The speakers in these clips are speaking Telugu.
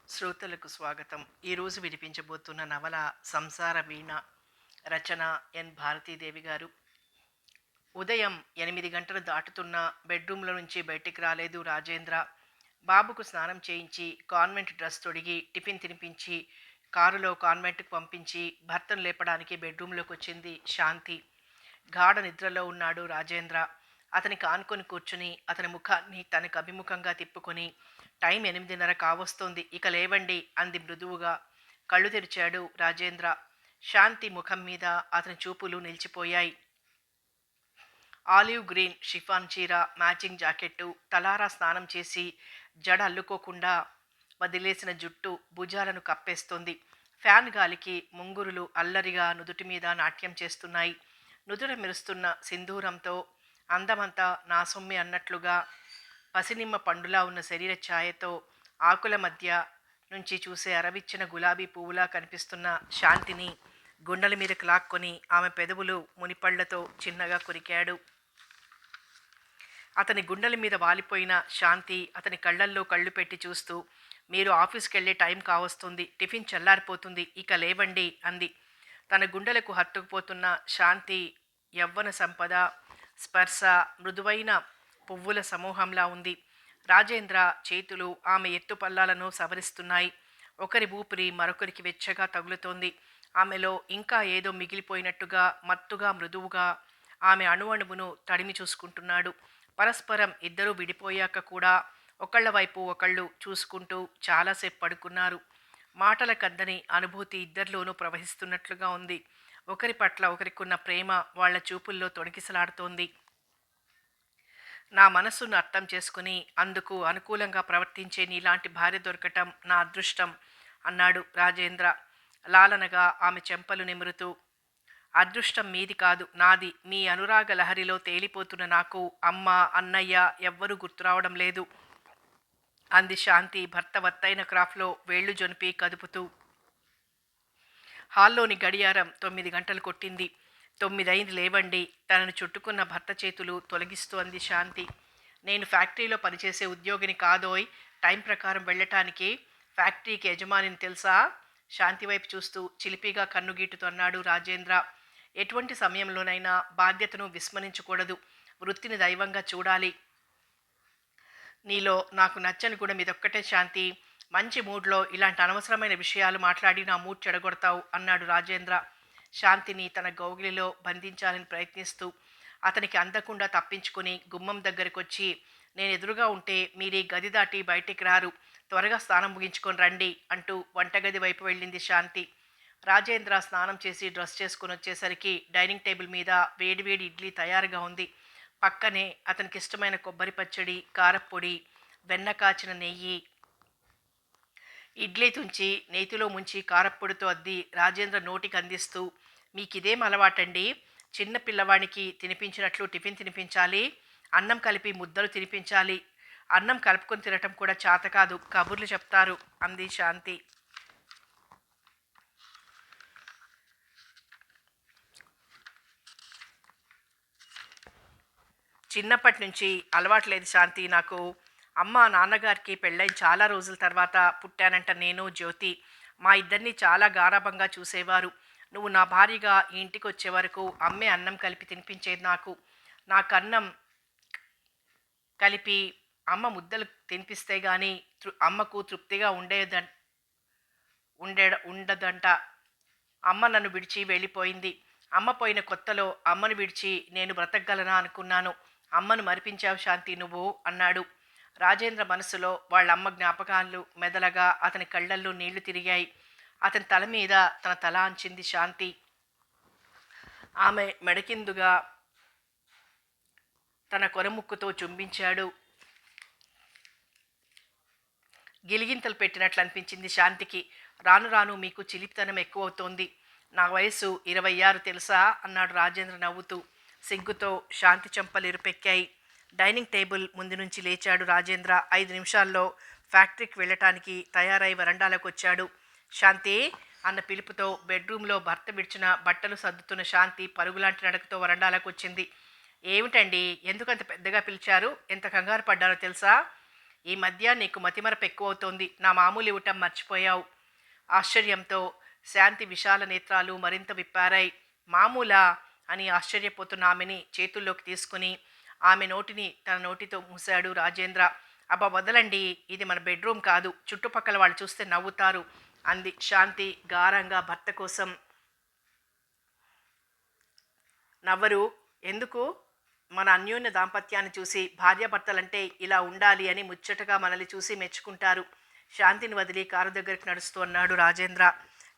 శ్రోతలకు స్వాగతం. ఈరోజు వినిపించబోతున్న నవల 'సంసార వీణ'. రచన ఎన్. భారతీదేవి గారు. ఉదయం 8 గంటలు దాటుతున్నా బెడ్రూమ్‌లో నుంచి బయటికి రాలేదు రాజేంద్ర. బాబుకు స్నానం చేయించి, కాన్వెంట్ డ్రెస్ తొడిగి, టిఫిన్ తినిపించి, కారులో కాన్వెంట్‌కి పంపించి, భర్తను లేపడానికి బెడ్రూమ్‌లోకొచ్చింది శాంతి. గాఢ నిద్రలో ఉన్నాడు రాజేంద్ర. అతనికి ఆనుకొని కూర్చుని, అతని ముఖాన్ని తనకు అభిముఖంగా తిప్పుకొని, టైం 8:30 కావస్తోంది, ఇక లేవండి అంది మృదువుగా. కళ్ళు తెరిచాడు రాజేంద్ర. శాంతి ముఖం మీద అతని చూపులు నిలిచిపోయాయి. ఆలివ్ గ్రీన్ షిఫాన్ చీర, మ్యాచింగ్ జాకెట్టు, తలారా స్నానం చేసి జడ అల్లుకోకుండా వదిలేసిన జుట్టు భుజాలను కప్పేస్తోంది. ఫ్యాన్ గాలికి ముంగురులు అల్లరిగా నుదుటి మీద నాట్యం చేస్తున్నాయి. నుదుట మెరుస్తున్న సింధూరంతో అందమంతా నా సొమ్మె అన్నట్లుగా పసినిమ్మ పండులా ఉన్న శరీర ఛాయతో ఆకుల మధ్య నుంచి చూసే అరవిచ్చిన గులాబీ పువ్వులా కనిపిస్తున్న శాంతిని గుండెల మీదకి లాక్కొని ఆమె పెదవులు మునిపళ్లతో చిన్నగా కొరికాడు. అతని గుండెల మీద వాలిపోయిన శాంతి అతని కళ్ళల్లో కళ్ళు పెట్టి చూస్తూ, మీరు ఆఫీస్కి వెళ్ళే టైం కావస్తుంది, టిఫిన్ చల్లారిపోతుంది, ఇక లేవండి అంది. తన గుండెలకు హత్తుకుపోతున్న శాంతి యవ్వన సంపద స్పర్శ మృదువైన పువ్వుల సమూహంలా ఉంది. రాజేంద్ర చేతులు ఆమె ఎత్తుపల్లాలను సవరిస్తున్నాయి. ఒకరి ఊపిరి మరొకరికి వెచ్చగా తగులుతోంది. ఆమెలో ఇంకా ఏదో మిగిలిపోయినట్టుగా, మత్తుగా, మృదువుగా ఆమె అణువణువును తడిమి చూసుకుంటున్నాడు. పరస్పరం ఇద్దరూ విడిపోయాక కూడా ఒకళ్ళ వైపు ఒకళ్ళు చూసుకుంటూ చాలాసేపు పడుకున్నారు. మాటల కందని అనుభూతి ఇద్దరిలోనూ ప్రవహిస్తున్నట్లుగా ఉంది. ఒకరి పట్ల ఒకరికున్న ప్రేమ వాళ్ళ చూపుల్లో తొణికిసలాడుతోంది. నా మనస్సును అర్థం చేసుకుని అందుకు అనుకూలంగా ప్రవర్తించే నీలాంటి భార్య దొరకటం నా అదృష్టం అన్నాడు రాజేంద్ర లాలనగా ఆమె చెంపలు నిమురుతూ. అదృష్టం మీది కాదు, నాది. మీ అనురాగ లహరిలో తేలిపోతున్న నాకు అమ్మ, అన్నయ్య ఎవ్వరూ గుర్తురావడం లేదు అంది శాంతి భర్త వత్తైన క్రాఫ్లో వేళ్లు జొనిపి కదుపుతూ. హాల్లోని గడియారం 9 గంటలు కొట్టింది. 9 అయింది, లేవండి తనను చుట్టుకున్న భర్త చేతులు తొలగిస్తూ అంది శాంతి. నేను ఫ్యాక్టరీలో పనిచేసే ఉద్యోగిని కాదోయ్, టైం ప్రకారం వెళ్ళటానికి. ఫ్యాక్టరీకి యజమానిని తెలుసా? శాంతి వైపు చూస్తూ చిలిపిగా కన్నుగీటుతూ అన్నాడు రాజేంద్ర. ఎటువంటి సమయంలోనైనా బాధ్యతను విస్మరించకూడదు, వృత్తిని దైవంగా చూడాలి. నీలో నాకు నచ్చని గుణం ఇదొక్కటే శాంతి. మంచి మూడ్లో ఇలాంటి అనవసరమైన విషయాలు మాట్లాడి నా మూడ్ చెడగొడతావు అన్నాడు రాజేంద్ర శాంతిని తన గౌగిలిలో బంధించాలని ప్రయత్నిస్తూ. అతనికి అందకుండా తప్పించుకుని గుమ్మం దగ్గరికొచ్చి, నేను ఎదురుగా ఉంటే మీరీ గది దాటి బయటికి రారు, త్వరగా స్నానం ముగించుకొని రండి అంటూ వంటగది వైపు వెళ్ళింది శాంతి. రాజేంద్ర స్నానం చేసి డ్రెస్ చేసుకుని వచ్చేసరికి డైనింగ్ టేబుల్ మీద వేడివేడి ఇడ్లీ తయారుగా ఉంది. పక్కనే అతనికి ఇష్టమైన కొబ్బరి పచ్చడి, కారప్పొడి, వెన్న కాచిన నెయ్యి. ఇడ్లీ తుంచి నేతిలో ముంచి కారప్పొడితో అద్ది రాజేంద్ర నోటికి అందిస్తూ, మీకిదేం అలవాటండి? చిన్న పిల్లవాడికి తినిపించినట్లు టిఫిన్ తినిపించాలి, అన్నం కలిపి ముద్దలు తినిపించాలి, అన్నం కలుపుకొని తినటం కూడా చాతకాదు, కబుర్లు చెప్తారు అంది శాంతి. చిన్నప్పటి నుంచి అలవాట్లేదు శాంతి నాకు. అమ్మ నాన్నగారికి పెళ్ళైన చాలా రోజుల తర్వాత పుట్టానంట నేను, జ్యోతి. మా ఇద్దరిని చాలా గారాబంగా చూసేవారు. నువ్వు నా భార్యగా ఈ ఇంటికి వచ్చే వరకు అమ్మే అన్నం కలిపి తినిపించేది నాకు. నాకన్నం కలిపి అమ్మ ముద్దలు తినిపిస్తే గాని అమ్మకు తృప్తిగా ఉండదంట. అమ్మ నన్ను విడిచి వెళ్ళిపోయింది. అమ్మ పోయిన కొత్తలో అమ్మను విడిచి నేను బ్రతకగలనా అనుకున్నాను. అమ్మను మరిపించావు శాంతి నువ్వు అన్నాడు. రాజేంద్ర మనసులో వాళ్ళమ్మ జ్ఞాపకాలు మెదలగా అతని కళ్ళల్లో నీళ్లు తిరిగాయి. అతని తల మీద తన తల అంచింది శాంతి. ఆమె మెడకిందుగా తన కొరముక్కుతో చుంబించాడు. గిలిగింతలు పెట్టినట్లు అనిపించింది శాంతికి. రాను రాను మీకు చిలిపితనం ఎక్కువవుతోంది. నా వయసు 26 తెలుసా అన్నాడు రాజేంద్ర నవ్వుతూ. సిగ్గుతో శాంతి చెంపలు ఎరుపెక్కాయి. డైనింగ్ టేబుల్ ముందు నుంచి లేచాడు రాజేంద్ర. 5 నిమిషాల్లో ఫ్యాక్టరీకి వెళ్ళటానికి తయారై వరండాలోకి వచ్చాడు. శాంతి అన్న పిలుపుతో బెడ్రూమ్లో భర్త విడిచిన బట్టలు సర్దుతున్న శాంతి పరుగులాంటి నడకతో వరండాలోకి వచ్చింది. ఏమిటండి, ఎందుకంత పెద్దగా పిలిచారు? ఎంత కంగారు పడ్డారో తెలుసా? ఈ మధ్య నీకు మతిమరపు ఎక్కువవుతోంది. నా మామూలు ఇవ్వటం మర్చిపోయావు. ఆశ్చర్యంతో శాంతి విశాల నేత్రాలు మరింత విప్పారాయి. మామూలా అని ఆశ్చర్యపోతున్న ఆమెని చేతుల్లోకి తీసుకుని ఆమె నోటిని తన నోటితో మూశాడు రాజేంద్ర. అబ్బా వదలండి, ఇది మన బెడ్రూమ్ కాదు, చుట్టుపక్కల వాళ్ళు చూస్తే నవ్వుతారు అంది శాంతి గారంగా. భర్త కోసం నవ్వరు ఎందుకు? మన అన్యోన్య దాంపత్యాన్ని చూసి భార్యాభర్తలంటే ఇలా ఉండాలి అని ముచ్చటగా మనల్ని చూసి మెచ్చుకుంటారు. శాంతిని వదిలి కారు దగ్గరికి నడుస్తూ అన్నాడు రాజేంద్ర.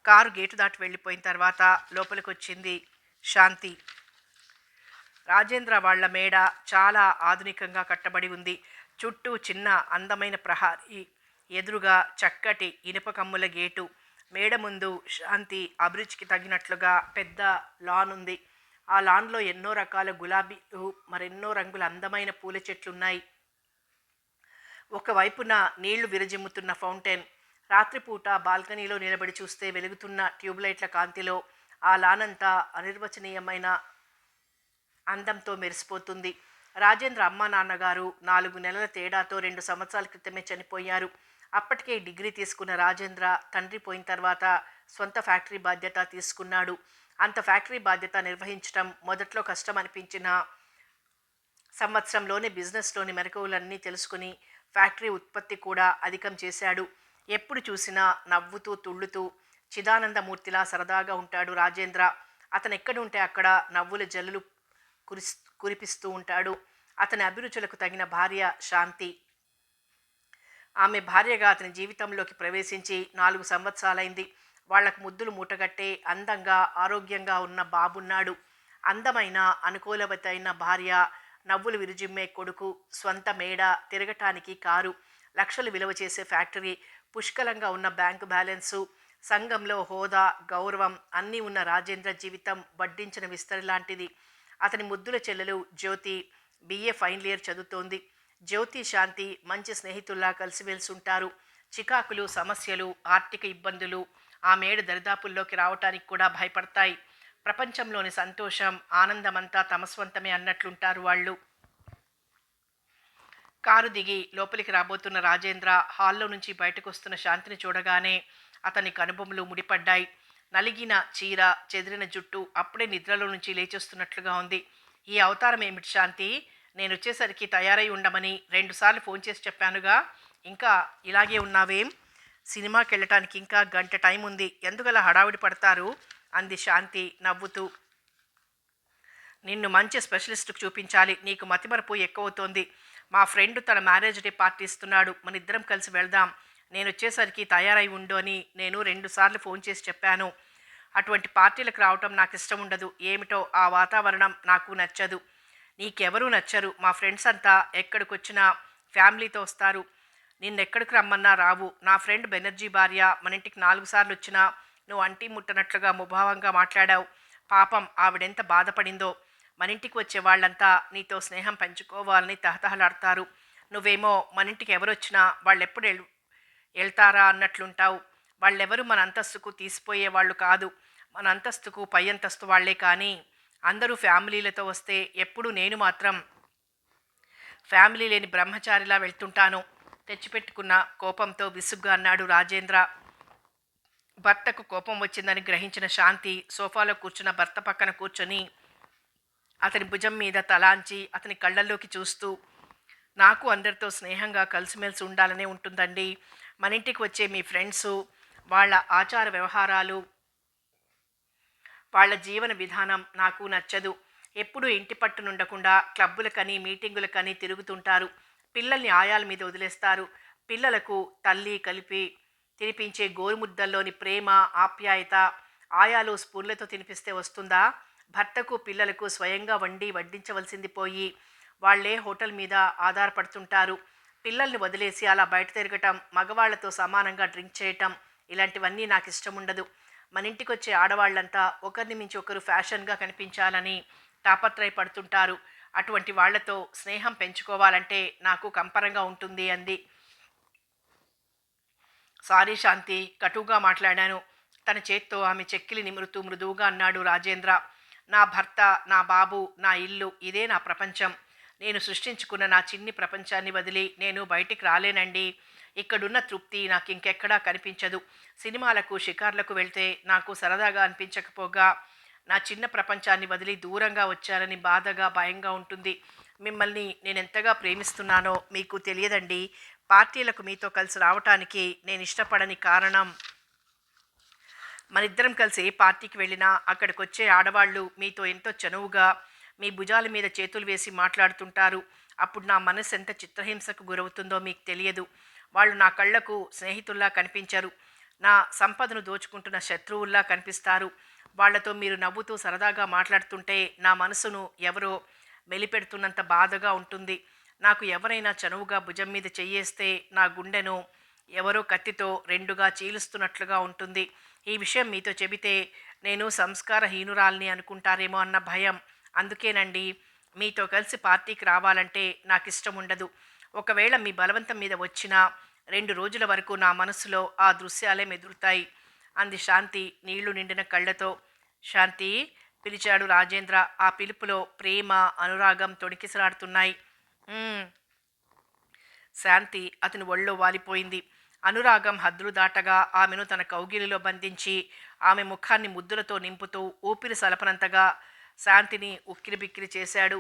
కారు గేటు దాటి వెళ్ళిపోయిన తర్వాత లోపలికి వచ్చింది శాంతి. రాజేంద్ర వాళ్ళ మేడ చాలా ఆధునికంగా కట్టబడి ఉంది. చుట్టూ చిన్న అందమైన ప్రహారీ, ఎదురుగా చక్కటి ఇనుప కమ్ముల గేటు. మేడ ముందు శాంతి అభిరుచికి తగినట్లుగా పెద్ద లాన్ ఉంది. ఆ లాన్లో ఎన్నో రకాల గులాబీలు, మరెన్నో రంగుల అందమైన పూల చెట్లున్నాయి. ఒకవైపున నీళ్లు విరజిమ్ముతున్న ఫౌంటైన్. రాత్రిపూట బాల్కనీలో నిలబడి చూస్తే వెలుగుతున్న ట్యూబ్లైట్ల కాంతిలో ఆ లానంతా అనిర్వచనీయమైన అందంతో మెరిసిపోతుంది. రాజేంద్ర అమ్మా నాన్నగారు 4 నెలల తేడాతో 2 సంవత్సరాల క్రితమే చనిపోయారు. అప్పటికే డిగ్రీ తీసుకున్న రాజేంద్ర తండ్రి పోయిన తర్వాత సొంత ఫ్యాక్టరీ బాధ్యత తీసుకున్నాడు. అంత ఫ్యాక్టరీ బాధ్యత నిర్వహించడం మొదట్లో కష్టం అనిపించిన సంవత్సరంలోనే బిజినెస్లోని మెలకువలన్నీ తెలుసుకుని ఫ్యాక్టరీ ఉత్పత్తి కూడా అధికం చేశాడు. ఎప్పుడు చూసినా నవ్వుతూ తుళ్ళుతూ చిదానందమూర్తిలా సరదాగా ఉంటాడు రాజేంద్ర. అతను ఎక్కడుంటే అక్కడ నవ్వుల జల్లులు కురిపిస్తూ ఉంటాడు. అతని అభిరుచులకు తగిన భార్య శాంతి. ఆమె భార్యగా అతని జీవితంలోకి ప్రవేశించి 4 సంవత్సరాలైంది. వాళ్లకు ముద్దులు మూటగట్టే అందంగా ఆరోగ్యంగా ఉన్న బాబున్నాడు. అందమైన అనుకూలవతైన భార్య, నవ్వులు విరుజిమ్మే కొడుకు, స్వంత మేడ, తిరగటానికి కారు, లక్షలు విలువ చేసే ఫ్యాక్టరీ, పుష్కలంగా ఉన్న బ్యాంకు బ్యాలెన్సు, సంఘంలో హోదా, గౌరవం అన్నీ ఉన్న రాజేంద్ర జీవితం వడ్డించిన విస్తరి లాంటిది. అతని ముద్దుల చెల్లెలు జ్యోతి BA ఫైనల్ ఇయర్ చదువుతోంది. జ్యోతి శాంతి మంచి స్నేహితుల్లా కలిసిమెలిసి ఉంటారు. చికాకులు, సమస్యలు, ఆర్థిక ఇబ్బందులు ఆ మేడ దరిదాపుల్లోకి రావటానికి కూడా భయపడతాయి. ప్రపంచంలోని సంతోషం, ఆనందమంతా తమ స్వంతమే అన్నట్లుంటారు వాళ్ళు. కారు దిగి లోపలికి రాబోతున్న రాజేంద్ర హాల్లో నుంచి బయటకు వస్తున్న శాంతిని చూడగానే అతని కనుబొమ్మలు ముడిపడ్డాయి. నలిగిన చీర, చెదిరిన జుట్టు, అప్పుడే నిద్రలో నుంచి లేచొస్తున్నట్లుగా ఉంది. ఈ అవతారం ఏమిటి శాంతి? నేను వచ్చేసరికి తయారై ఉండమని 2 సార్లు ఫోన్ చేసి చెప్పానుగా, ఇంకా ఇలాగే ఉన్నావేం? సినిమాకి వెళ్ళటానికి ఇంకా గంట టైం ఉంది, ఎందుకలా హడావిడి పడతారు అంది శాంతి నవ్వుతూ. నిన్ను మంచి స్పెషలిస్ట్కి చూపించాలి, నీకు మతిమరపు ఎక్కువవుతోంది. మా ఫ్రెండ్ తన మ్యారేజ్ డే పార్టీ ఇస్తున్నాడు, మన ఇద్దరం కలిసి వెళ్దాం, నేను వచ్చేసరికి తయారై ఉండు అని నేను 2 సార్లు ఫోన్ చేసి చెప్పాను. అటువంటి పార్టీలకు రావటం నాకు ఇష్టం ఉండదు. ఏమిటో ఆ వాతావరణం నాకు నచ్చదు. నీకెవరూ నచ్చరు. మా ఫ్రెండ్స్ అంతా ఎక్కడికొచ్చినా ఫ్యామిలీతో వస్తారు. నిన్నెక్కడికి రమ్మన్నా రావు. నా ఫ్రెండ్ బెనర్జీ భార్య మన ఇంటికి 4 సార్లు వచ్చినా నువ్వు అంటీ ముట్టనట్లుగా ముభావంగా మాట్లాడావు. పాపం ఆవిడెంత బాధపడిందో. మన ఇంటికి వచ్చే వాళ్ళంతా నీతో స్నేహం పెంచుకోవాలని తహతహలాడతారు. నువ్వేమో మన ఇంటికి ఎవరొచ్చినా వాళ్ళెప్పుడు వెళ్తారా అన్నట్లుంటావు. వాళ్ళెవరు మన అంతస్తుకు తీసిపోయే వాళ్ళు కాదు. మన అంతస్తుకు పై అంతస్తు వాళ్లే. కానీ అందరూ ఫ్యామిలీలతో వస్తే ఎప్పుడు నేను మాత్రం ఫ్యామిలీ లేని బ్రహ్మచారిలా వెళ్తుంటాను. తెచ్చిపెట్టుకున్న కోపంతో విసుగ్గా అన్నాడు రాజేంద్ర. భర్తకు కోపం వచ్చిందని గ్రహించిన శాంతి సోఫాలో కూర్చున్న భర్త పక్కన కూర్చొని అతని భుజం మీద తలాంచి అతని కళ్ళల్లోకి చూస్తూ, నాకు అందరితో స్నేహంగా కలిసిమెలిసి ఉండాలనే ఉంటుందండి. మన ఇంటికి వచ్చే మీ ఫ్రెండ్సు, వాళ్ళ ఆచార వ్యవహారాలు, వాళ్ళ జీవన విధానం నాకు నచ్చదు. ఎప్పుడూ ఇంటి పట్టునుండకుండా క్లబ్బులకని మీటింగులకని తిరుగుతుంటారు. పిల్లల్ని ఆయాల మీద వదిలేస్తారు. పిల్లలకు తల్లి కలిపి తినిపించే గోరుముద్దల్లోని ప్రేమ, ఆప్యాయత ఆయాలు స్పూన్లతో తినిపిస్తే వస్తుందా? భర్తకు పిల్లలకు స్వయంగా వండి వడ్డించవలసింది పోయి వాళ్లే హోటల్ మీద ఆధారపడుతుంటారు. పిల్లల్ని వదిలేసి అలా బయట తిరగటం, మగవాళ్లతో సమానంగా డ్రింక్ చేయటం, ఇలాంటివన్నీ నాకు ఇష్టం ఉండదు. మన ఇంటికి వచ్చే ఆడవాళ్లంతా ఒకరిని మించి ఒకరు ఫ్యాషన్గా కనిపించాలని తాపత్రయపడుతుంటారు. అటువంటి వాళ్లతో స్నేహం పెంచుకోవాలంటే నాకు కంపరంగా ఉంటుంది అంది. సారీ శాంతి, కటువుగా మాట్లాడాను. తన చేత్తో ఆమె చెక్కిలి నిమురుతూ మృదువుగా అన్నాడు రాజేంద్ర. నా భర్త, నా బాబు, నా ఇల్లు, ఇదే నా ప్రపంచం. నేను సృష్టించుకున్న నా చిన్ని ప్రపంచాన్ని వదిలి నేను బయటికి రాలేనండి. ఇక్కడున్న తృప్తి నాకు ఇంకెక్కడా కనిపించదు. సినిమాలకు, షికార్లకు వెళ్తే నాకు సరదాగా అనిపించకపోగా, నా చిన్న ప్రపంచాన్ని వదిలి దూరంగా వచ్చానని బాధగా, భయంగా ఉంటుంది. మిమ్మల్ని నేనెంతగా ప్రేమిస్తున్నానో మీకు తెలియదండి. పార్టీలకు మీతో కలిసి రావటానికి నేనిష్టపడని కారణం, మనిద్దరం కలిసి ఏ పార్టీకి వెళ్ళినా అక్కడికొచ్చే ఆడవాళ్ళు మీతో ఎంతో చనువుగా మీ భుజాల మీద చేతులు వేసి మాట్లాడుతుంటారు. అప్పుడు నా మనసు ఎంత చిత్రహింసకు గురవుతుందో మీకు తెలియదు. వాళ్ళు నా కళ్ళకు స్నేహితుల్లా కనిపించరు. నా సంపదను దోచుకుంటున్న శత్రువుల్లా కనిపిస్తారు. వాళ్ళతో మీరు నవ్వుతూ సరదాగా మాట్లాడుతుంటే నా మనసును ఎవరో మెలిపెడుతున్నంత బాధగా ఉంటుంది. నాకు ఎవరైనా చనువుగా భుజం మీద చెయ్యేస్తే నా గుండెను ఎవరో కత్తితో రెండుగా చీలుస్తున్నట్లుగా ఉంటుంది. ఈ విషయం మీతో చెబితే నేను సంస్కారహీనురాల్ని అనుకుంటారేమో అన్న భయం. అందుకేనండి మీతో కలిసి పార్టీకి రావాలంటే నాకిష్టం ఉండదు. ఒకవేళ మీ బలవంతం మీద వచ్చినా 2 రోజుల వరకు నా మనసులో ఆ దృశ్యాలే మెదులుతాయి అంది శాంతి నీళ్లు నిండిన కళ్ళతో. శాంతి పిలిచాడు రాజేంద్ర. ఆ పిలుపులో ప్రేమ, అనురాగం తొణికిసలాడుతున్నాయి. "ఉమ్." శాంతి అతని ఒళ్ళో వాలిపోయింది. అనురాగం హద్దులు దాటగా ఆమెను తన కౌగిలిలో బంధించి ఆమె ముఖాన్ని ముద్దులతో నింపుతూ ఊపిరి సలపనంతగా శాంతిని ఉక్కిరిబిక్కిరి చేశాడు.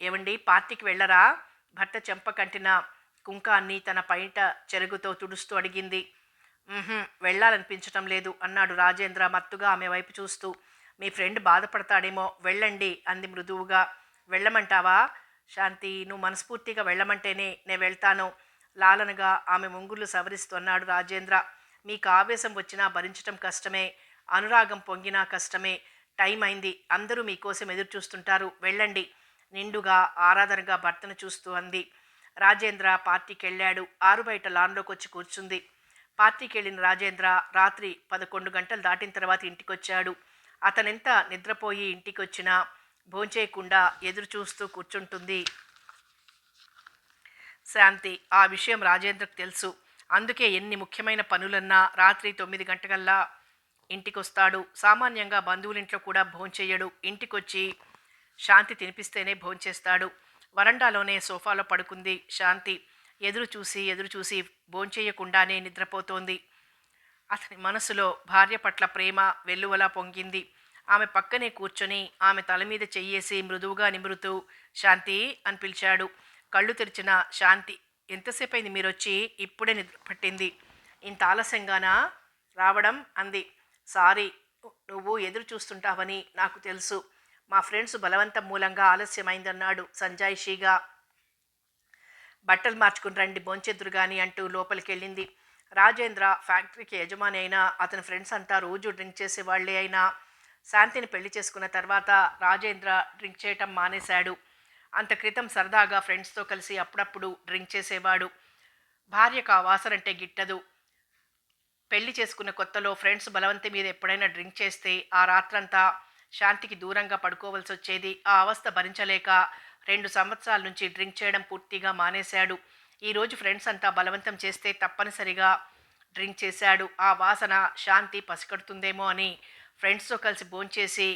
"ఏవండి, పార్టీకి వెళ్ళరా?" భర్త చెంప కంటిన కుంకాన్ని తన పైట చెరుగుతో తుడుస్తూ అడిగింది. వెళ్ళాలనిపించటం లేదు అన్నాడు రాజేంద్ర మత్తుగా ఆమె వైపు చూస్తూ. "మీ ఫ్రెండ్ బాధపడతాడేమో, వెళ్ళండి" అంది మృదువుగా. "వెళ్ళమంటావా?" "శాంతి, నువ్వు మనస్ఫూర్తిగా వెళ్ళమంటేనే నే వెళ్తాను" లాలనగా ఆమె ముంగుర్లు సవరిస్తూ అన్నాడు రాజేంద్ర. "మీకు ఆవేశం వచ్చినా భరించటం కష్టమే, అనురాగం పొంగినా కష్టమే. టైం అయింది, అందరూ మీకోసం ఎదురు చూస్తుంటారు, వెళ్ళండి" నిండుగా ఆరాధనగా భర్తను చూస్తూ అంది. రాజేంద్ర పార్టీకి వెళ్ళాడు. ఆరుబయట లాన్లోకి వచ్చి కూర్చుంది. పార్టీకి వెళ్ళిన రాజేంద్ర రాత్రి 11 గంటలు దాటిన తర్వాత ఇంటికొచ్చాడు. అతనెంత నిద్రపోయి ఇంటికొచ్చినా భోంచేయకుండా ఎదురు చూస్తూ కూర్చుంటుంది శాంతి. ఆ విషయం రాజేంద్రకు తెలుసు. అందుకే ఎన్ని ముఖ్యమైన పనులన్నా రాత్రి 9 గంటకల్లా ఇంటికొస్తాడు. సామాన్యంగా బంధువులింట్లో కూడా భోంచెయ్యడు. ఇంటికొచ్చి శాంతి తినిపిస్తేనే భోంచేస్తాడు. వరండాలోనే సోఫాలో పడుకుంది శాంతి. ఎదురు చూసి ఎదురు చూసి భోంచెయ్యకుండానే నిద్రపోతోంది. అతని మనసులో భార్య పట్ల ప్రేమ వెల్లువలా పొంగింది. ఆమె పక్కనే కూర్చొని ఆమె తల మీద చెయ్యేసి మృదువుగా నిమురుతూ శాంతి అని పిలిచాడు. కళ్ళు తెరిచిన శాంతి, "ఎంతసేపయింది మీరొచ్చి?" "ఇప్పుడే నిద్ర పట్టింది." "ఇంత ఆలస్యంగానా రావడం?" అంది. "సారీ, నువ్వు ఎదురు చూస్తుంటావని నాకు తెలుసు. మా ఫ్రెండ్స్ బలవంతం మూలంగా ఆలస్యమైందన్నాడు సంజాయిషీగా. బట్టలు మార్చుకుని రండి, భోంచెద్దురు గాని అంటూ లోపలికెళ్ళింది. రాజేంద్ర ఫ్యాక్టరీకి యజమాని అయినా అతని ఫ్రెండ్స్ అంతా రోజు డ్రింక్ చేసేవాళ్లే అయినా శాంతిని పెళ్లి చేసుకున్న తర్వాత రాజేంద్ర డ్రింక్ చేయటం మానేశాడు. అంత క్రితం సరదాగా ఫ్రెండ్స్తో కలిసి అప్పుడప్పుడు డ్రింక్ చేసేవాడు. భార్యకు ఆ వాసనంటే గిట్టదు. పెళ్లి చేసుకున్న కొత్తలో ఫ్రెండ్స్ బలవంతం మీద ఎప్పుడైనా డ్రింక్ చేస్తే ఆ రాత్రంతా శాంతికి దూరంగా పడుకోవలసి వచ్చేది. ఆ అవస్థ భరించలేక 2 సంవత్సరాల నుంచి డ్రింక్ చేయడం పూర్తిగా మానేశాడు. ఈరోజు ఫ్రెండ్స్ అంతా బలవంతం చేస్తే తప్పనిసరిగా డ్రింక్ చేశాడు. ఆ వాసన శాంతి పసికడుతుందేమో అని ఫ్రెండ్స్తో కలిసి భోంచేసి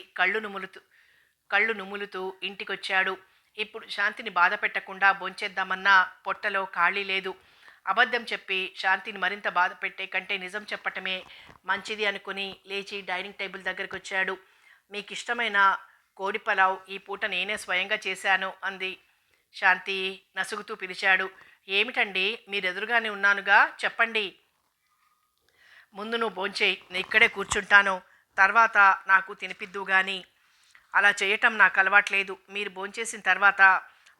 కళ్ళు నుములుతూ ఇంటికొచ్చాడు. ఇప్పుడు శాంతిని బాధ పెట్టకుండా భోంచేద్దామన్నా పొట్టలో ఖాళీ లేదు. అబద్ధం చెప్పి శాంతిని మరింత బాధ పెట్టే కంటే నిజం చెప్పటమే మంచిది అనుకుని లేచి డైనింగ్ టేబుల్ దగ్గరికి వచ్చాడు. "మీకు ఇష్టమైన కోడి పలావ్ ఈ పూట నేనే స్వయంగా చేశాను" అంది శాంతి. నసుగుతూ పిలిచాడు. "ఏమిటండి, మీరెదురుగానే ఉన్నానుగా, చెప్పండి." "ముందు నువ్వు భోంచేయి, నేను ఇక్కడే కూర్చుంటాను. తర్వాత నాకు తినిపిద్దువు గాని." "అలా చేయటం నాకు అలవాట్లేదు. మీరు భోంచేసిన తర్వాత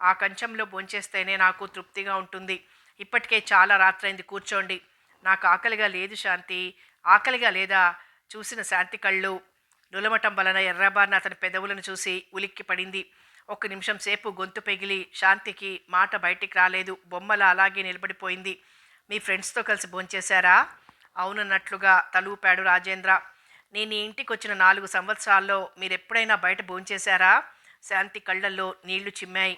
ఆ కంచంలో భోంచేస్తేనే నాకు తృప్తిగా ఉంటుంది. ఇప్పటికే చాలా రాత్రైంది, కూర్చోండి." "నాకు ఆకలిగా లేదు శాంతి." "ఆకలిగా లేదా?" చూసిన శాంతి కళ్ళు నులమటం వలన ఎర్రబారిన అతని పెదవులను చూసి ఉలిక్కి పడింది. 1 నిమిషం సేపు గొంతు పెగిలి శాంతికి మాట బయటికి రాలేదు. బొమ్మల అలాగే నిలబడిపోయింది. "మీ ఫ్రెండ్స్తో కలిసి భోంచేశారా?" అవునన్నట్లుగా తలూపాడు రాజేంద్ర. "నేను ఈ ఇంటికి వచ్చిన 4 సంవత్సరాల్లో మీరెప్పుడైనా బయట భోంచేశారా?" శాంతి కళ్ళల్లో నీళ్లు చిమ్మాయి.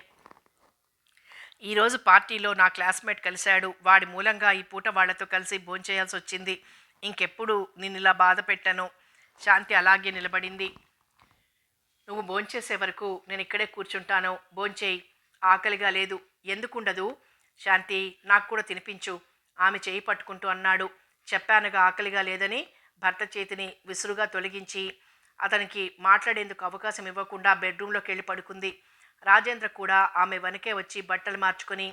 "ఈరోజు పార్టీలో నా క్లాస్మేట్ కలిశాడు. వాడి మూలంగా ఈ పూట వాళ్లతో కలిసి భోంచేయాల్సి వచ్చింది. ఇంకెప్పుడు నిన్నిలా బాధ పెట్టను." శాంతి అలాగే నిలబడింది. "నువ్వు భోంచేసే వరకు నేను ఇక్కడే కూర్చుంటాను, భోంచేయి." ఆకలిగా లేదు. ఎందుకుండదు? శాంతి, నాకు కూడా తినిపించు ఆమె చేయి పట్టుకుంటూ అన్నాడు. చెప్పానుగా ఆకలిగా లేదని. భర్త చేతిని విసురుగా తొలగించి అతనికి మాట్లాడేందుకు అవకాశం ఇవ్వకుండా బెడ్రూంలోకి వెళ్ళి పడుకుంది. రాజేంద్ర కూడా ఆమె వెనకే వచ్చి బట్టలు మార్చుకొని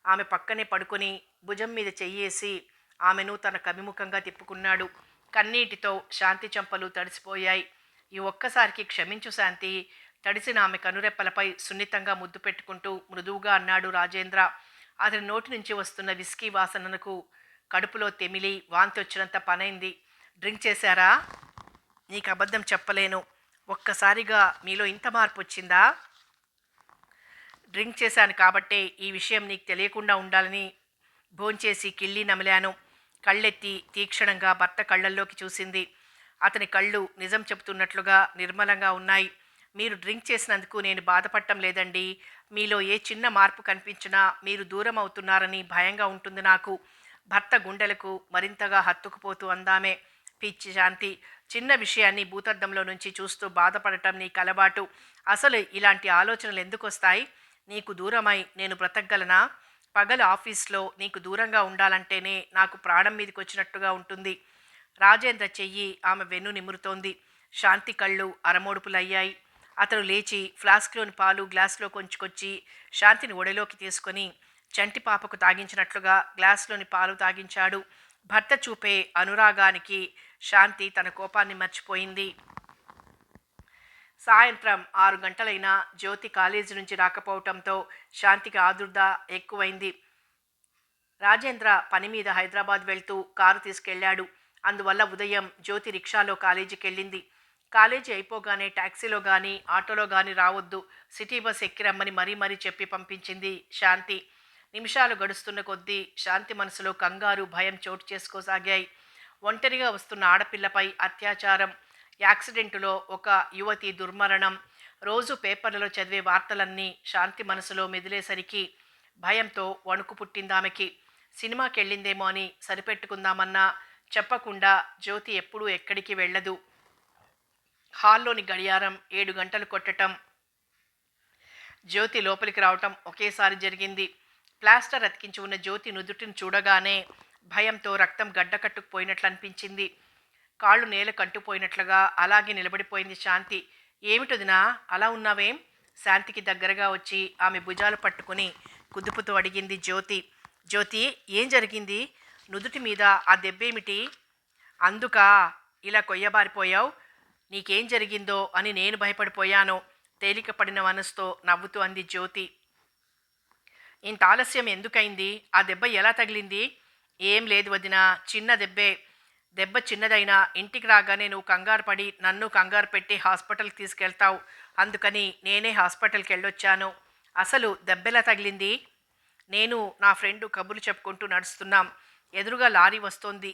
ఆమె పక్కనే పడుకొని భుజం మీద చెయ్యేసి ఆమెను తన కవిముఖంగా తిప్పుకున్నాడు. కన్నీటితో శాంతి చెంపలు తడిసిపోయాయి. ఈ ఒక్కసారికి క్షమించు శాంతి, తడిసిన ఆమె కనురెప్పలపై సున్నితంగా ముద్దు పెట్టుకుంటూ మృదువుగా అన్నాడు రాజేంద్ర. అతని నోటి నుంచి వస్తున్న విస్కీ వాసనకు కడుపులో తెమిలి వాంతి వచ్చినంత పనైంది. డ్రింక్ చేశారా? నీకు అబద్ధం చెప్పలేను. ఒక్కసారిగా మీలో ఇంత మార్పు వచ్చిందా? డ్రింక్ చేశాను కాబట్టే ఈ విషయం నీకు తెలియకుండా ఉండాలని భోంచేసి కిళ్ళి నమిలాను. కళ్ళెత్తి తీక్షణంగా భర్త కళ్ళల్లోకి చూసింది. అతని కళ్ళు నిజం చెబుతున్నట్లుగా నిర్మలంగా ఉన్నాయి. మీరు డ్రింక్ చేసినందుకు నేను బాధపడటం లేదండి. మీలో ఏ చిన్న మార్పు కనిపించినా మీరు దూరం అవుతున్నారని భయంగా ఉంటుంది నాకు. భర్త గుండెలకు మరింతగా హత్తుకుపోతూ అందామే. పిచ్చి శాంతి, చిన్న విషయాన్ని భూతద్దంలో నుంచి చూస్తూ బాధపడటం నీకు అలవాటు. అసలు ఇలాంటి ఆలోచనలు ఎందుకు వస్తాయి? నీకు దూరమై నేను బ్రతకగలనా? పగలు ఆఫీస్లో నీకు దూరంగా ఉండాలంటేనే నాకు ప్రాణం మీదకి వచ్చినట్టుగా ఉంటుంది. రాజేంద్ర చెయ్యి ఆమె వెన్ను నిమురుతోంది. శాంతి కళ్ళు అరమోడుపులయ్యాయి. అతను లేచి ఫ్లాస్క్లోని పాలు గ్లాసులో కొంచుకొచ్చి శాంతిని ఒడిలోకి తీసుకొని చంటి పాపకు తాగించినట్లుగా గ్లాసులోని పాలు తాగించాడు. భర్త చూపే అనురాగానికి శాంతి తన కోపాన్ని మర్చిపోయింది. సాయంత్రం 6 గంటలైనా జ్యోతి కాలేజీ నుంచి రాకపోవటంతో శాంతికి ఆదుర్ద ఎక్కువైంది. రాజేంద్ర పని మీద హైదరాబాద్ వెళ్తూ కారు తీసుకెళ్లాడు. అందువల్ల ఉదయం జ్యోతి రిక్షాలో కాలేజీకి వెళ్ళింది. కాలేజీ అయిపోగానే టాక్సీలో కానీ ఆటోలో కానీ రావద్దు, సిటీ బస్ ఎక్కి రమ్మని మరీ మరీ చెప్పి పంపించింది శాంతి. నిమిషాలు గడుస్తున్న కొద్దీ శాంతి మనసులో కంగారు భయం చోటు చేసుకోసాగాయి. ఒంటరిగా వస్తున్న ఆడపిల్లపై అత్యాచారం, యాక్సిడెంటులో ఒక యువతి దుర్మరణం, రోజు పేపర్లలో చదివే వార్తలన్నీ శాంతి మనసులో మెదిలేసరికి భయంతో వణుకు పుట్టిందామెకి. సినిమాకి వెళ్ళిందేమో అని సరిపెట్టుకుందామన్నా చెప్పకుండా జ్యోతి ఎప్పుడూ ఎక్కడికి వెళ్ళదు. హాల్లోని గడియారం 7 గంటలు కొట్టటం, జ్యోతి లోపలికి రావటం ఒకేసారి జరిగింది. ప్లాస్టర్ అతికించి ఉన్న జ్యోతి నుదుటిని చూడగానే భయంతో రక్తం గడ్డకట్టుకుపోయినట్లు అనిపించింది. కాళ్ళు నేల కంటుపోయినట్లుగా అలాగే నిలబడిపోయింది శాంతి. ఏమిటొదినా అలా ఉన్నావేం? శాంతికి దగ్గరగా వచ్చి ఆమె భుజాలు పట్టుకుని కుదుపుతూ అడిగింది జ్యోతి. జ్యోతి, ఏం జరిగింది? నుదుటి మీద ఆ దెబ్బేమిటి? అందుకా ఇలా కొయ్యబారిపోయావు? నీకేం జరిగిందో అని నేను భయపడిపోయాను. తేలిక పడిన మనసుతో నవ్వుతూ అంది జ్యోతి. ఇంత ఆలస్యం ఎందుకైంది? ఆ దెబ్బ ఎలా తగిలింది? ఏం లేదు వదినా, చిన్న దెబ్బే. దెబ్బ చిన్నదైనా ఇంటికి రాగానే నువ్వు కంగారు పడి నన్ను కంగారు పెట్టి హాస్పిటల్కి తీసుకెళ్తావు. అందుకని నేనే హాస్పిటల్కి వెళ్ళొచ్చాను. అసలు దెబ్బెలా తగిలింది? నేను నా ఫ్రెండు కబుర్లు చెప్పుకుంటూ నడుస్తున్నాం. ఎదురుగా లారీ వస్తోంది.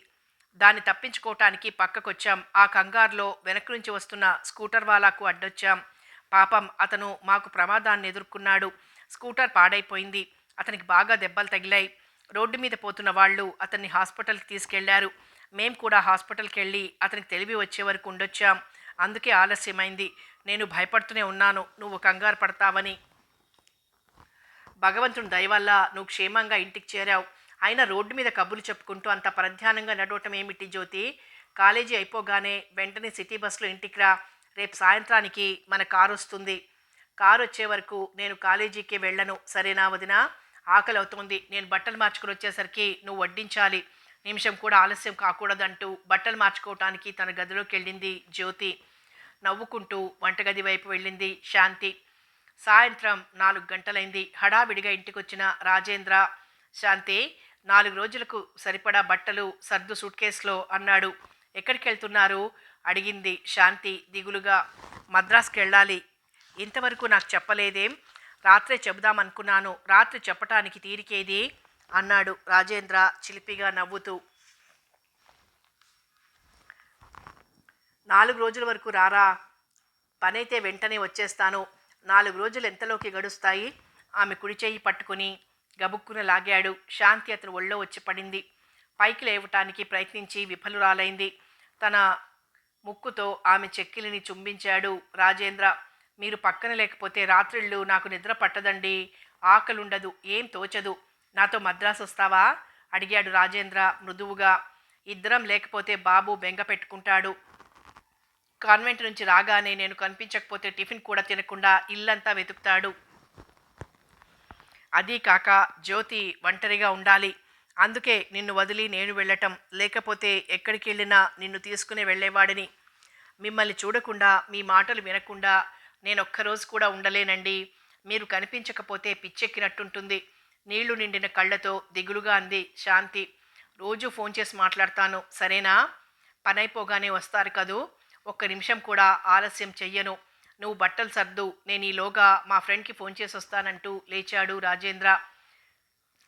దాన్ని తప్పించుకోవటానికి పక్కకొచ్చాం. ఆ కంగారులో వెనక నుంచి వస్తున్న స్కూటర్ వాలాకు అడ్డొచ్చాం. పాపం అతను మాకు ప్రమాదాన్ని ఎదుర్కొన్నాడు. స్కూటర్ పాడైపోయింది. అతనికి బాగా దెబ్బలు తగిలాయి. రోడ్డు మీద పోతున్న వాళ్ళు అతన్ని హాస్పిటల్కి తీసుకెళ్లారు. మేం కూడా హాస్పిటల్కి వెళ్ళి అతనికి తెలివి వచ్చే వరకు ఉండొచ్చాం. అందుకే ఆలస్యమైంది. నేను భయపడుతూనే ఉన్నాను నువ్వు కంగారు పడతావని. భగవంతుని దయవల్ల నువ్వు క్షేమంగా ఇంటికి చేరావు. అయినా రోడ్డు మీద కబుర్లు చెప్పుకుంటూ అంత పరధ్యానంగా నడవటం ఏమిటి జ్యోతి? కాలేజీ అయిపోగానే వెంటనే సిటీ బస్సులో ఇంటికి రా. రేపు సాయంత్రానికి మన కారు వస్తుంది. కారు వచ్చే వరకు నేను కాలేజీకి వెళ్ళను, సరేనా వదినా? ఆకలి అవుతోంది. నేను బట్టలు మార్చుకుని వచ్చేసరికి నువ్వు వడ్డించాలి. నిమిషం కూడా ఆలస్యం కాకూడదంటూ బట్టలు మార్చుకోవటానికి తన గదిలోకి వెళ్ళింది జ్యోతి. నవ్వుకుంటూ వంటగది వైపు వెళ్ళింది శాంతి. సాయంత్రం 4 గంటలైంది. హడావిడిగా ఇంటికొచ్చిన రాజేంద్ర, శాంతి, 4 రోజులకు సరిపడా బట్టలు సర్దు సూట్ కేసులో అన్నాడు. ఎక్కడికి వెళ్తున్నారు? అడిగింది శాంతి దిగులుగా. మద్రాసుకి వెళ్ళాలి. ఇంతవరకు నాకు చెప్పలేదేం? రాత్రే చెబుదామనుకున్నాను. రాత్రి చెప్పటానికి తీరికేది అన్నాడు రాజేంద్ర చిలిపిగా నవ్వుతూ. 4 రోజుల వరకు రారా? పనైతే వెంటనే వచ్చేస్తాను. 4 రోజులు ఎంతలోకి గడుస్తాయి? ఆమె కుడి చెయ్యి పట్టుకుని గబుక్కున లాగాడు. శాంతి అతను ఒళ్ళో వచ్చి పడింది. పైకి లేవటానికి ప్రయత్నించి విఫలురాలైంది. తన ముక్కుతో ఆమె చెక్కిలిని చుంబించాడు రాజేంద్ర. మీరు పక్కన లేకపోతే రాత్రిళ్ళు నాకు నిద్ర పట్టదండి. ఆకలుండదు, ఏం తోచదు. నాతో మద్రాసు వస్తావా అడిగాడు రాజేంద్ర మృదువుగా. ఇద్దరం లేకపోతే బాబు బెంగ పెట్టుకుంటాడు. కాన్వెంట్ నుంచి రాగానే నేను కనిపించకపోతే టిఫిన్ కూడా తినకుండా ఇల్లంతా వెతుకుతాడు. అదీ కాక జ్యోతి ఒంటరిగా ఉండాలి. అందుకే నిన్ను వదిలి నేను వెళ్ళటం. లేకపోతే ఎక్కడికి వెళ్ళినా నిన్ను తీసుకుని వెళ్ళేవాడిని. మిమ్మల్ని చూడకుండా, మీ మాటలు వినకుండా నేనొక్కరోజు కూడా ఉండలేనండి. మీరు కనిపించకపోతే పిచ్చెక్కినట్టుంటుంది. నీళ్లు నిండిన కళ్ళతో దిగులుగా అంది శాంతి. రోజూ ఫోన్ చేసి మాట్లాడతాను, సరేనా? పనైపోగానే వస్తారు కదూ. ఒక్క నిమిషం కూడా ఆలస్యం చెయ్యను. నువ్వు బట్టలు సర్దు, నేను ఈలోగా మా ఫ్రెండ్కి ఫోన్ చేసి వస్తానంటూ లేచాడు రాజేంద్ర.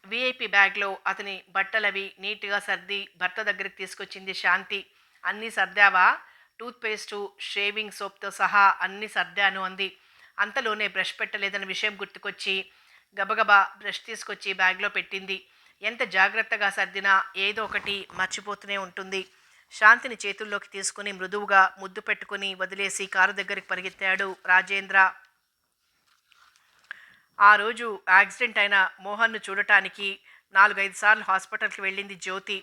విఐపి బ్యాగ్లో అతని బట్టలవి నీట్గా సర్ది భర్త దగ్గరికి తీసుకొచ్చింది శాంతి. అన్నీ సర్దావా? టూత్పేస్టు, షేవింగ్ సోప్తో సహా అన్నీ సర్దాను అంది. అంతలోనే బ్రష్ పెట్టలేదన్న విషయం గుర్తుకొచ్చి గబగబా బ్రష్ తీసుకొచ్చి బ్యాగ్లో పెట్టింది. ఎంత జాగ్రత్తగా సర్దినా ఏదో ఒకటి మర్చిపోతూనే ఉంటుంది. శాంతిని చేతుల్లోకి తీసుకుని మృదువుగా ముద్దు పెట్టుకుని వదిలేసి కారు దగ్గరికి పరిగెత్తాడు రాజేంద్ర. ఆ రోజు యాక్సిడెంట్ అయిన మోహన్ను చూడటానికి 4-5 సార్లు హాస్పిటల్కి వెళ్ళింది జ్యోతి.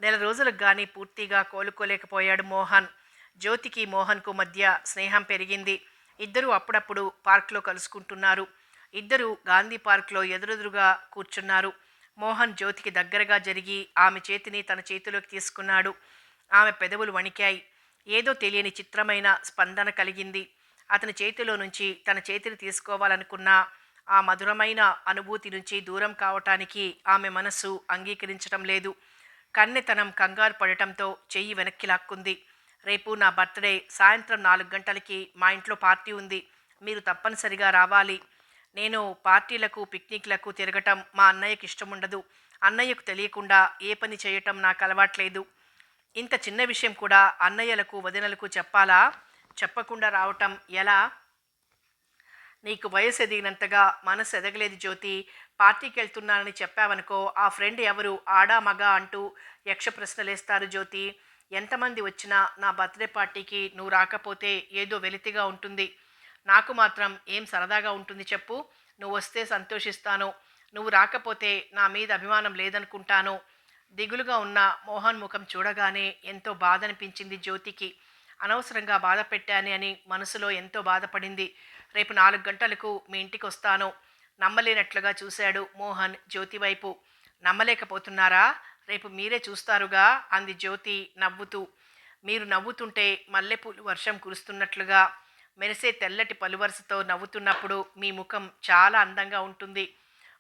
నెల రోజులకు కానీ పూర్తిగా కోలుకోలేకపోయాడు మోహన్. జ్యోతికి మోహన్కు మధ్య స్నేహం పెరిగింది. ఇద్దరూ అప్పుడప్పుడు పార్క్లో కలుసుకుంటున్నారు. ఇద్దరూ గాంధీ పార్క్లో ఎదురెదురుగా కూర్చున్నారు. మోహన్ జ్యోతికి దగ్గరగా జరిగి ఆమె చేతిని తన చేతిలోకి తీసుకున్నాడు. ఆమె పెదవులు వణికాయి. ఏదో తెలియని చిత్రమైన స్పందన కలిగింది. అతని చేతిలో నుంచి తన చేతిని తీసుకోవాలనుకున్న ఆ మధురమైన అనుభూతి నుంచి దూరం కావటానికి ఆమె మనస్సు అంగీకరించటం లేదు. కన్నెతనం కంగారు పడటంతో చెయ్యి వెనక్కి లాక్కుంది. రేపు నా బర్త్డే, సాయంత్రం 4 గంటలకి మా ఇంట్లో పార్టీ ఉంది. మీరు తప్పనిసరిగా రావాలి. నేను పార్టీలకు, పిక్నిక్లకు తిరగటం మా అన్నయ్యకి ఇష్టముండదు. అన్నయ్యకు తెలియకుండా ఏ పని చేయటం నాకు అలవాట్లేదు. ఇంత చిన్న విషయం కూడా అన్నయ్యలకు, వదినలకు చెప్పాలా? చెప్పకుండా రావటం ఎలా? నీకు వయసు ఎదిగినంతగా మనసు ఎదగలేదు జ్యోతి. పార్టీకి వెళ్తున్నానని చెప్పావనుకో, ఆ ఫ్రెండ్ ఎవరు, ఆడా మగా అంటూ యక్ష ప్రశ్నలేస్తారు జ్యోతి. ఎంతమంది వచ్చినా నా బర్త్డే పార్టీకి నువ్వు రాకపోతే ఏదో వెలితిగా ఉంటుంది. నాకు మాత్రం ఏం సరదాగా ఉంటుంది చెప్పు. నువ్వు వస్తే సంతోషిస్తాను. నువ్వు రాకపోతే నా మీద అభిమానం లేదనుకుంటాను. దిగులుగా ఉన్న మోహన్ ముఖం చూడగానే ఎంతో బాధ అనిపించింది జ్యోతికి. అనవసరంగా బాధ పెట్టానే అని మనసులో ఎంతో బాధపడింది. రేపు 4 గంటలకు మీ ఇంటికి వస్తాను. నమ్మలేనట్లుగా చూశాడు మోహన్ జ్యోతి వైపు. నమ్మలేకపోతున్నారా? రేపు మీరే చూస్తారుగా అంది జ్యోతి నవ్వుతూ. మీరు నవ్వుతుంటే మల్లెపూలు వర్షం కురుస్తున్నట్లుగా మెరిసే తెల్లటి పలువరసతో నవ్వుతున్నప్పుడు మీ ముఖం చాలా అందంగా ఉంటుంది.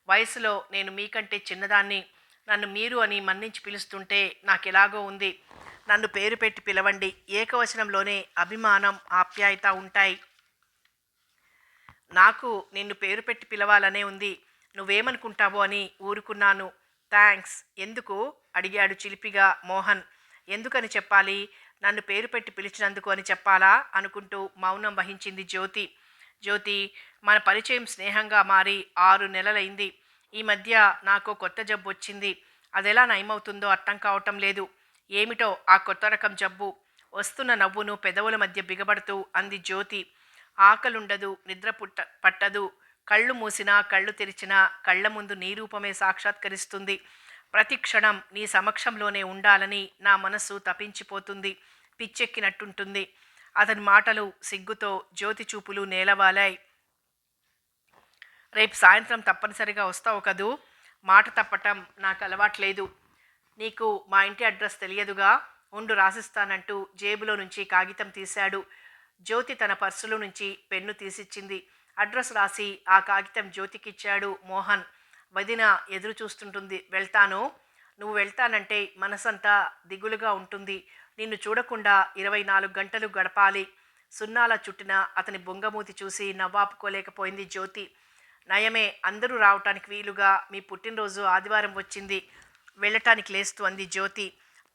వయసులో నేను మీకంటే చిన్నదాన్ని. నన్ను మీరు అని మన్నించి పిలుస్తుంటే నాకెలాగో ఉంది. నన్ను పేరు పెట్టి పిలవండి. ఏకవచనంలోనే అభిమానం, ఆప్యాయత ఉంటాయి. నాకు నిన్ను పేరు పెట్టి పిలవాలనే ఉంది. నువ్వేమనుకుంటావో అని ఊరుకున్నాను. థ్యాంక్స్. ఎందుకు అడిగాడు చిలిపిగా మోహన్. ఎందుకని చెప్పాలి? నన్ను పేరు పెట్టి పిలిచినందుకు అని చెప్పాలా అనుకుంటూ మౌనం వహించింది జ్యోతి. జ్యోతి, మన పరిచయం స్నేహంగా మారి 6 నెలలైంది. ఈ మధ్య నాకు కొత్త జబ్బు వచ్చింది. అదెలా నయమవుతుందో అర్థం కావటం లేదు. ఏమిటో ఆ కొత్త రకం జబ్బు. వస్తున్న నవ్వును పెదవుల మధ్య బిగబడుతూ అంది జ్యోతి. ఆకలుండదు, నిద్ర పట్టదు. కళ్ళు మూసినా కళ్ళు తెరిచినా కళ్ళ ముందు నీ రూపమే సాక్షాత్కరిస్తుంది. ప్రతి క్షణం నీ సమక్షంలోనే ఉండాలని నా మనస్సు తపించిపోతుంది. పిచ్చెక్కినట్టుంటుంది. అతని మాటలు సిగ్గుతో జ్యోతి చూపులు నేలవాలాయి. రేపు సాయంత్రం తప్పనిసరిగా వస్తావు కదూ? మాట తప్పటం నాకు అలవాట్లేదు. నీకు మా ఇంటి అడ్రస్ తెలియదుగా. ఉండు రాసిస్తానంటూ జేబులో నుంచి కాగితం తీశాడు. జ్యోతి తన పర్సులో నుంచి పెన్ను తీసిచ్చింది. అడ్రస్ రాసి ఆ కాగితం జ్యోతికిచ్చాడు మోహన్. వదిన ఎదురు చూస్తుంటుంది. వెళ్తాను. నువ్వు వెళ్తానంటే మనసంతా దిగులుగా ఉంటుంది. నిన్ను చూడకుండా 24 గంటలు గడపాలి. సున్నాల చుట్టిన అతని బొంగమూతి చూసి నవ్వాపుకోలేకపోయింది జ్యోతి. నయమే, అందరూ రావటానికి వీలుగా మీ పుట్టినరోజు ఆదివారం వచ్చింది. వెళ్ళటానికి లేస్తూ అంది జ్యోతి.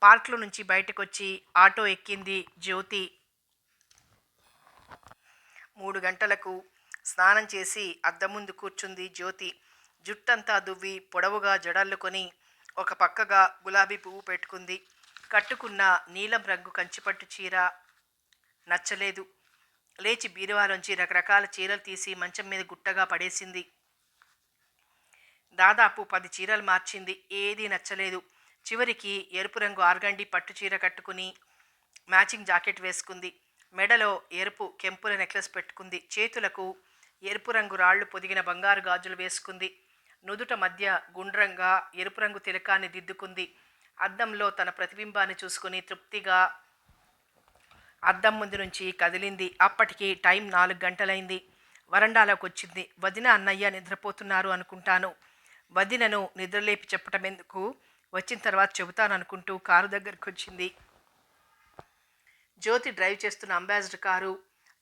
పార్క్లో నుంచి బయటకొచ్చి ఆటో ఎక్కింది జ్యోతి. 3 గంటలకు స్నానం చేసి అద్దం ముందు కూర్చుంది జ్యోతి. జుట్టంతా దువ్వి పొడవుగా జడల్లుకొని ఒక పక్కగా గులాబీ పువ్వు పెట్టుకుంది. కట్టుకున్న నీలం రంగు కంచిపట్టు చీర నచ్చలేదు. లేచి బీరువాలోంచి రకరకాల చీరలు తీసి మంచం మీద గుట్టగా పడేసింది. దాదాపు 10 చీరలు మార్చింది. ఏదీ నచ్చలేదు. చివరికి ఎరుపు రంగు ఆర్గండి పట్టు చీర కట్టుకుని మ్యాచింగ్ జాకెట్ వేసుకుంది. మెడలో ఎరుపు కెంపుల నెక్లెస్ పెట్టుకుంది. చేతులకు ఎరుపు రంగు రాళ్లు పొదిగిన బంగారు గాజులు వేసుకుంది. నుదుట మధ్య గుండ్రంగా ఎరుపు రంగు తిలకాన్ని దిద్దుకుంది. అద్దంలో తన ప్రతిబింబాన్ని చూసుకుని తృప్తిగా అద్దం ముందు నుంచి కదిలింది. అప్పటికి టైం 4 గంటలైంది. వరండాలోకి వచ్చింది. వదిన అన్నయ్య నిద్రపోతున్నారు అనుకుంటాను. వదినను నిద్రలేపి చెప్పటం ఎందుకు, వచ్చిన తర్వాత చెబుతాను అనుకుంటూ కారు దగ్గరికి వచ్చింది. జ్యోతి డ్రైవ్ చేస్తున్న అంబాసిడర్ కారు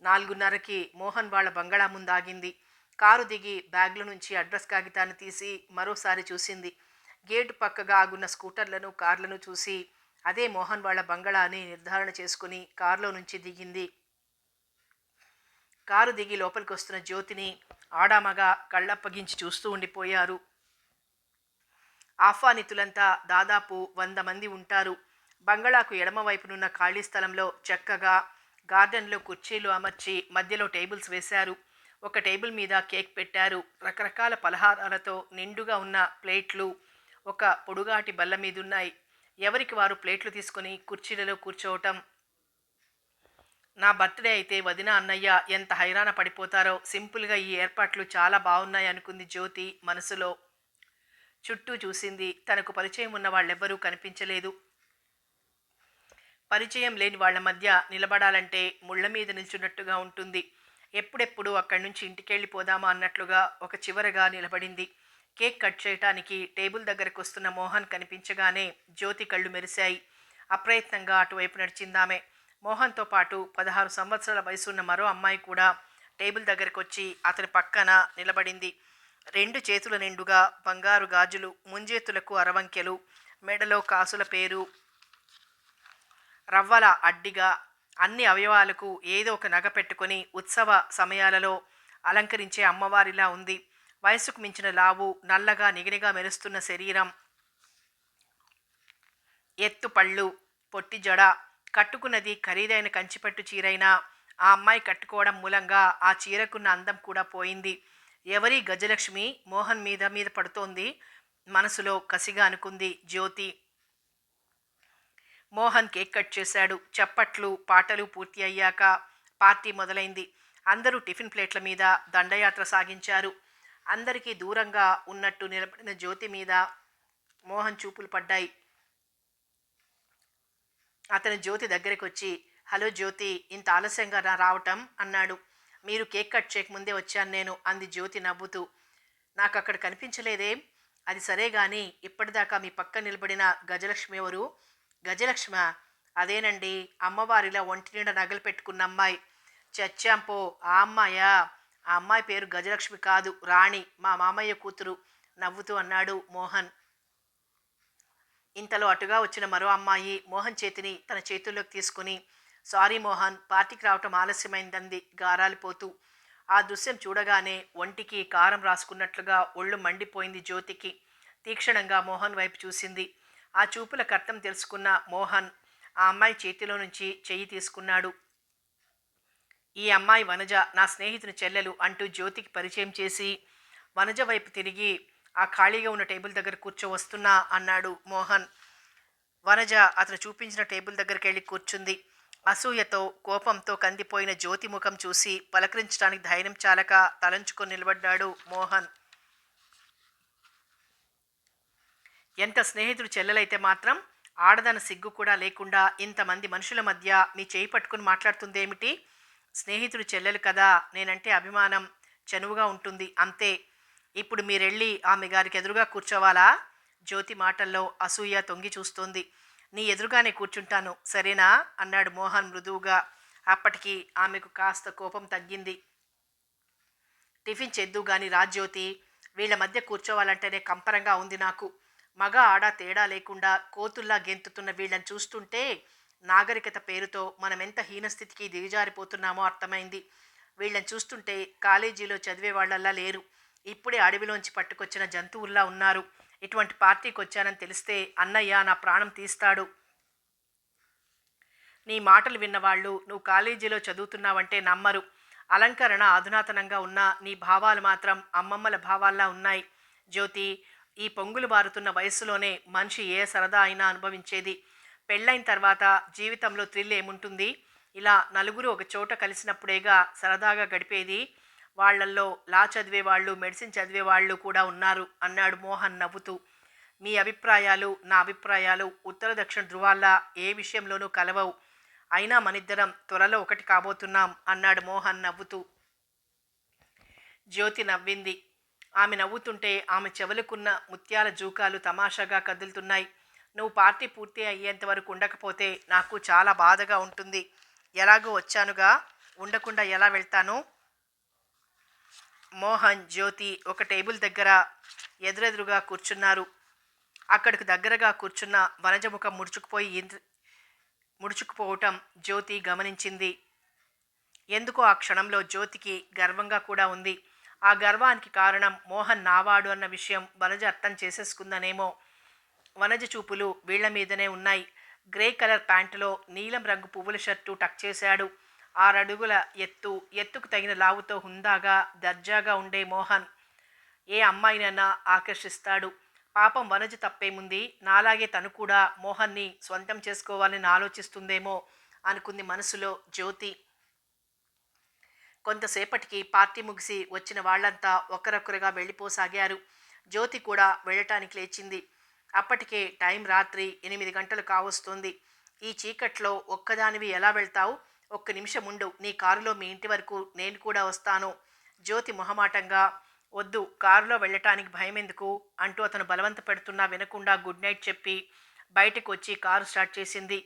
4:30కి మోహన్ వాళ్ళ బంగళా ముందు ఆగింది. కారు దిగి బ్యాగ్లో నుంచి అడ్రస్ కాగితాన్ని తీసి మరోసారి చూసింది. గేటు పక్కగా ఆగున్న స్కూటర్లను కార్లను చూసి అదే మోహన్ వాళ్ళ బంగళా అని నిర్ధారణ చేసుకుని కారులో నుంచి దిగింది. కారు దిగి లోపలికి వస్తున్న జ్యోతిని ఆడామగ కళ్ళప్పగించి చూస్తూ ఉండిపోయారు. ఆహ్వానితులంతా దాదాపు 100 మంది ఉంటారు. బంగళాకు ఎడమవైపునున్న ఖాళీ స్థలంలో చక్కగా గార్డెన్లో కుర్చీలు అమర్చి మధ్యలో టేబుల్స్ వేశారు. ఒక టేబుల్ మీద కేక్ పెట్టారు. రకరకాల పలహారాలతో నిండుగా ఉన్న ప్లేట్లు ఒక పొడుగాటి బల్ల మీదున్నాయి. ఎవరికి వారు ప్లేట్లు తీసుకుని కుర్చీలలో కూర్చోవటం. నా బర్త్డే అయితే వదిన అన్నయ్య ఎంత హైరాణ పడిపోతారో, సింపుల్గా ఈ ఏర్పాట్లు చాలా బాగున్నాయి అనుకుంది జ్యోతి మనసులో. చుట్టూ చూసింది. తనకు పరిచయం ఉన్న వాళ్ళెవ్వరూ కనిపించలేదు. పరిచయం లేని వాళ్ల మధ్య నిలబడాలంటే ముళ్ల మీద నిల్చున్నట్టుగా ఉంటుంది. ఎప్పుడెప్పుడు అక్కడి నుంచి ఇంటికెళ్ళిపోదామా అన్నట్లుగా ఒక చివరగా నిలబడింది. కేక్ కట్ చేయటానికి టేబుల్ దగ్గరకు వస్తున్న మోహన్ కనిపించగానే జ్యోతి కళ్ళు మెరిశాయి. అప్రయత్నంగా అటువైపు నడిచిందామె. మోహన్తో పాటు 16 సంవత్సరాల వయసున్న మరో అమ్మాయి కూడా టేబుల్ దగ్గరకు వచ్చి అతని పక్కన నిలబడింది. 2 చేతుల నిండుగా బంగారు గాజులు, ముంజేతులకు అరవంకెలు, మెడలో కాసుల పేరు, రవ్వల అడ్డిగా అన్ని అవయవాలకు ఏదో ఒక నగ పెట్టుకుని ఉత్సవ సమయాలలో అలంకరించే అమ్మవారిలా ఉంది. వయసుకు మించిన లావు, నల్లగా నిగనిగా మెరుస్తున్న శరీరం, ఎత్తు పళ్ళు, పొట్టి జడ. కట్టుకున్నది ఖరీదైన కంచిపట్టు చీరైనా ఆ అమ్మాయి కట్టుకోవడం మూలంగా ఆ చీరకున్న అందం కూడా పోయింది. ఎవరి గజలక్ష్మి మోహన్ మీద మీద పడుతోంది మనసులో కసిగా అనుకుంది జ్యోతి. మోహన్ కేక్ కట్ చేశాడు. చప్పట్లు పాటలు పూర్తి అయ్యాక పార్టీ మొదలైంది. అందరూ టిఫిన్ ప్లేట్ల మీద దండయాత్ర సాగించారు. అందరికీ దూరంగా ఉన్నట్టు నిలబడిన జ్యోతి మీద మోహన్ చూపులు పడ్డాయి. అతను జ్యోతి దగ్గరికి వచ్చి, హలో జ్యోతి, ఇంత ఆలస్యంగా రావటం అన్నాడు. మీరు కేక్ కట్ చేయకముందే వచ్చాను నేను, అంది జ్యోతి నవ్వుతూ. నాకు అక్కడ కనిపించలేదేం? అది సరే గాని ఇప్పటిదాకా మీ పక్క నిలబడిన గజలక్ష్మి ఎవరు? గజలక్ష్మ? అదేనండి, అమ్మవారిలా ఒంటి నిండా నగలు పెట్టుకున్న అమ్మాయి. చచ్చాంపో, ఆ అమ్మాయా? ఆ అమ్మాయి పేరు గజలక్ష్మి కాదు, రాణి, మా మామయ్య కూతురు, నవ్వుతూ అన్నాడు మోహన్. ఇంతలో అటుగా వచ్చిన మరో అమ్మాయి మోహన్ చేతిని తన చేతుల్లోకి తీసుకుని, సారీ మోహన్, పార్టీకి రావటం ఆలస్యమైందంది గారాలిపోతూ. ఆ దృశ్యం చూడగానే ఒంటికి కారం రాసుకున్నట్లుగా ఒళ్ళు మండిపోయింది జ్యోతికి. తీక్షణంగా మోహన్ వైపు చూసింది. ఆ చూపులకు అర్థం తెలుసుకున్న మోహన్ ఆ అమ్మాయి చేతిలో నుంచి చెయ్యి తీసుకున్నాడు. ఈ అమ్మాయి వనజ, నా స్నేహితుని చెల్లెలు అంటూ జ్యోతికి పరిచయం చేసి వనజ వైపు తిరిగి, ఆ ఖాళీగా ఉన్న టేబుల్ దగ్గర కూర్చోవస్తున్నా అన్నాడు మోహన్. వనజ అతను చూపించిన టేబుల్ దగ్గరికి వెళ్ళి కూర్చుంది. అసూయతో కోపంతో కందిపోయిన జ్యోతి ముఖం చూసి పలకరించడానికి ధైర్యం చాలక తలంచుకొని నిలబడ్డాడు మోహన్. ఎంత స్నేహితుడు చెల్లెలైతే మాత్రం ఆడదన సిగ్గు కూడా లేకుండా ఇంతమంది మనుషుల మధ్య మీ చేయి పట్టుకుని మాట్లాడుతుందేమిటి? స్నేహితుడు చెల్లెలు కదా, నేనంటే అభిమానం, చనువుగా ఉంటుంది, అంతే. ఇప్పుడు మీరెళ్ళి ఆమె గారికి ఎదురుగా కూర్చోవాలా? జ్యోతి మాటల్లో అసూయ తొంగి చూస్తోంది. నీ ఎదురుగానే కూర్చుంటాను, సరేనా? అన్నాడు మోహన్ మృదువుగా. అప్పటికి ఆమెకు కాస్త కోపం తగ్గింది. టిఫిన్ చేద్దు గాని రా జ్యోతి, వీళ్ళ మధ్య కూర్చోవాలంటేనే కంపరంగా ఉంది నాకు. మగ ఆడ తేడా లేకుండా కోతుల్లా గెంతుతున్న వీళ్ళని చూస్తుంటే నాగరికత పేరుతో మనం ఎంత హీనస్థితికి దిగజారిపోతున్నామో అర్థమైంది. వీళ్ళని చూస్తుంటే కాలేజీలో చదివే వాళ్ళల్లా లేరు, ఇప్పుడే అడవిలోంచి పట్టుకొచ్చిన జంతువుల్లా ఉన్నారు. ఇటువంటి పార్టీకి వచ్చానని తెలిస్తే అన్నయ్య నా ప్రాణం తీస్తాడు. నీ మాటలు విన్నవాళ్ళు నువ్వు కాలేజీలో చదువుతున్నావంటే నమ్మరు. అలంకరణ అధునాతనంగా ఉన్న నీ భావాలు మాత్రం అమ్మమ్మల భావాల్లా ఉన్నాయి. జ్యోతి, ఈ పొంగులు బారుతున్న వయస్సులోనే మనిషి ఏ సరదా అయినా అనుభవించేది. పెళ్ళైన తర్వాత జీవితంలో థ్రిల్ ఏముంటుంది? ఇలా నలుగురు ఒక చోట కలిసినప్పుడేగా సరదాగా గడిపేది. వాళ్ళల్లో లా చదివేవాళ్ళు, మెడిసిన్ చదివేవాళ్ళు కూడా ఉన్నారు అన్నాడు మోహన్ నవ్వుతూ. మీ అభిప్రాయాలు, నా అభిప్రాయాలు ఉత్తర దక్షిణ ధృవాల్లా ఏ విషయంలోనూ కలవవు. అయినా మనిద్దరం త్వరలో ఒకటి కాబోతున్నాం అన్నాడు మోహన్ నవ్వుతూ. జ్యోతి నవ్వింది. ఆమె నవ్వుతుంటే ఆమె చెవులకున్న ముత్యాల జూకాలు తమాషాగా కదులుతున్నాయి. నువ్వు పార్టీ పూర్తి అయ్యేంత వరకు ఉండకపోతే నాకు చాలా బాధగా ఉంటుంది. ఎలాగో వచ్చానుగా, ఉండకుండా ఎలా వెళ్తాను? మోహన్, జ్యోతి ఒక టేబుల్ దగ్గర ఎదురెదురుగా కూర్చున్నారు. అక్కడికి దగ్గరగా కూర్చున్న వనజ ముఖం ముడుచుకుపోవటం జ్యోతి గమనించింది. ఎందుకో ఆ క్షణంలో జ్యోతికి గర్వంగా కూడా ఉంది. ఆ గర్వానికి కారణం మోహన్ నావాడు అన్న విషయం వనజ అర్థం చేసేసుకుందనేమో. వనజ చూపులు వీళ్ల మీదనే ఉన్నాయి. గ్రే కలర్ ప్యాంటులో నీలం రంగు పువ్వుల షర్టు టక్ చేశాడు. 6 అడుగుల ఎత్తుకు తగిన లావుతో హుందాగా దర్జాగా ఉండే మోహన్ ఏ అమ్మాయినైనా ఆకర్షిస్తాడు. పాపం వనజ తప్పేముంది, నాలాగే తను కూడా మోహన్ని స్వంతం చేసుకోవాలని ఆలోచిస్తుందేమో అనుకుంది మనసులో జ్యోతి. కొంతసేపటికి పార్టీ ముగిసి వచ్చిన వాళ్ళంతా ఒకరొకరుగా వెళ్ళిపోసాగారు. జ్యోతి కూడా వెళ్ళటానికి లేచింది. అప్పటికే టైం రాత్రి 8 గంటలు కావస్తోంది. ఈ చీకట్లో ఒక్కదానివి ఎలా వెళ్తావు? ఒక్క నిమిషం ఉండు, నీ కారులో మీ ఇంటి వరకు నేను కూడా వస్తాను. జ్యోతి మొహమాటంగా, వద్దు, కారులో వెళ్ళటానికి భయం ఎందుకు అంటూ అతను బలవంత పెడుతున్నా వినకుండా గుడ్ నైట్ చెప్పి బయటకు వచ్చి కారు స్టార్ట్ చేసింది.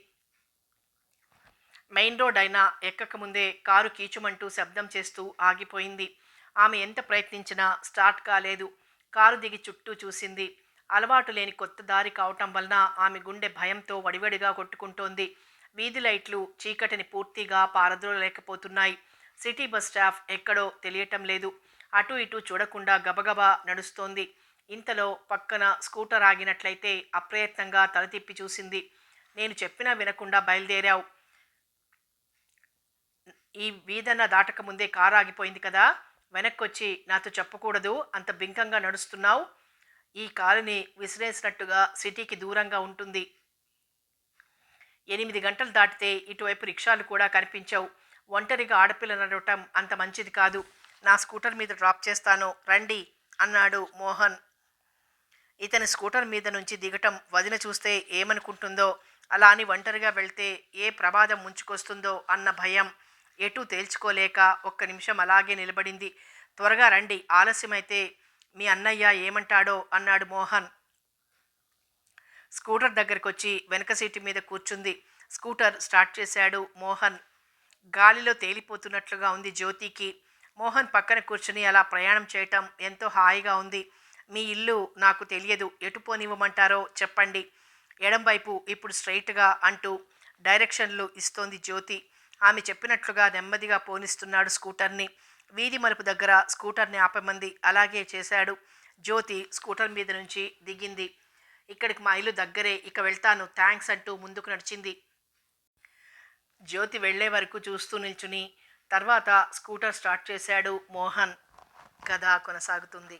మెయిన్ రోడ్ అయినా ఎక్కకముందే కారు కీచుమంటూ శబ్దం చేస్తూ ఆగిపోయింది. ఆమె ఎంత ప్రయత్నించినా స్టార్ట్ కాలేదు. కారు దిగి చుట్టూ చూసింది. అలవాటు లేని కొత్త దారి కావటం వలన ఆమె గుండె భయంతో వడివడిగా కొట్టుకుంటోంది. వీధి లైట్లు చీకటిని పూర్తిగా పారద్రోలేకపోతున్నాయి. సిటీ బస్ స్టాప్ ఎక్కడో తెలియటం లేదు. అటు ఇటు చూడకుండా గబగబా నడుస్తోంది. ఇంతలో పక్కన స్కూటర్ ఆగినట్లయితే అప్రయత్నంగా తల తిప్పి చూసింది. నేను చెప్పినా వినకుండా బయలుదేరావు. ఈ వీధన్న దాటకముందే కారు ఆగిపోయింది కదా, వెనక్కొచ్చి నాతో చెప్పకూడదు, అంత బింకంగా నడుస్తున్నావు. ఈ కారుని విసిరేసినట్టుగా సిటీకి దూరంగా ఉంటుంది. 8 గంటలు దాటితే ఇటువైపు రిక్షాలు కూడా కనిపించవు. ఒంటరిగా ఆడపిల్ల నడవటం అంత మంచిది కాదు. నా స్కూటర్ మీద డ్రాప్ చేస్తాను, రండి అన్నాడు మోహన్. ఇతని స్కూటర్ మీద నుంచి దిగటం వదిన చూస్తే ఏమనుకుంటుందో, అలా అని ఒంటరిగా వెళ్తే ఏ ప్రమాదం ముంచుకొస్తుందో అన్న భయం. ఎటూ తేల్చుకోలేక ఒక్క నిమిషం అలాగే నిలబడింది. త్వరగా రండి, ఆలస్యమైతే మీ అన్నయ్య ఏమంటాడో అన్నాడు మోహన్. స్కూటర్ దగ్గరకు వచ్చి వెనక సీటు మీద కూర్చుంది. స్కూటర్ స్టార్ట్ చేశాడు మోహన్. గాలిలో తేలిపోతున్నట్లుగా ఉంది జ్యోతికి. మోహన్ పక్కన కూర్చుని అలా ప్రయాణం చేయటం ఎంతో హాయిగా ఉంది. మీ ఇల్లు నాకు తెలియదు, ఎటు పోనివ్వమంటారో చెప్పండి. ఎడం వైపు ఇప్పుడు స్ట్రైట్గా అంటూ డైరెక్షన్లు ఇస్తోంది జ్యోతి. ఆమె చెప్పినట్లుగా నెమ్మదిగా పోనిస్తున్నాడు స్కూటర్ని. వీధి మలుపు దగ్గర స్కూటర్ని ఆపమంది. అలాగే చేశాడు. జ్యోతి స్కూటర్ మీద నుంచి దిగింది. ఇక్కడికి మా ఇల్లు దగ్గరే, ఇక వెళ్తాను, థ్యాంక్స్ అంటూ ముందుకు నడిచింది. జ్యోతి వెళ్లే వరకు చూస్తూ నిల్చుని తర్వాత స్కూటర్ స్టార్ట్ చేశాడు మోహన్. కథ కొనసాగుతుంది.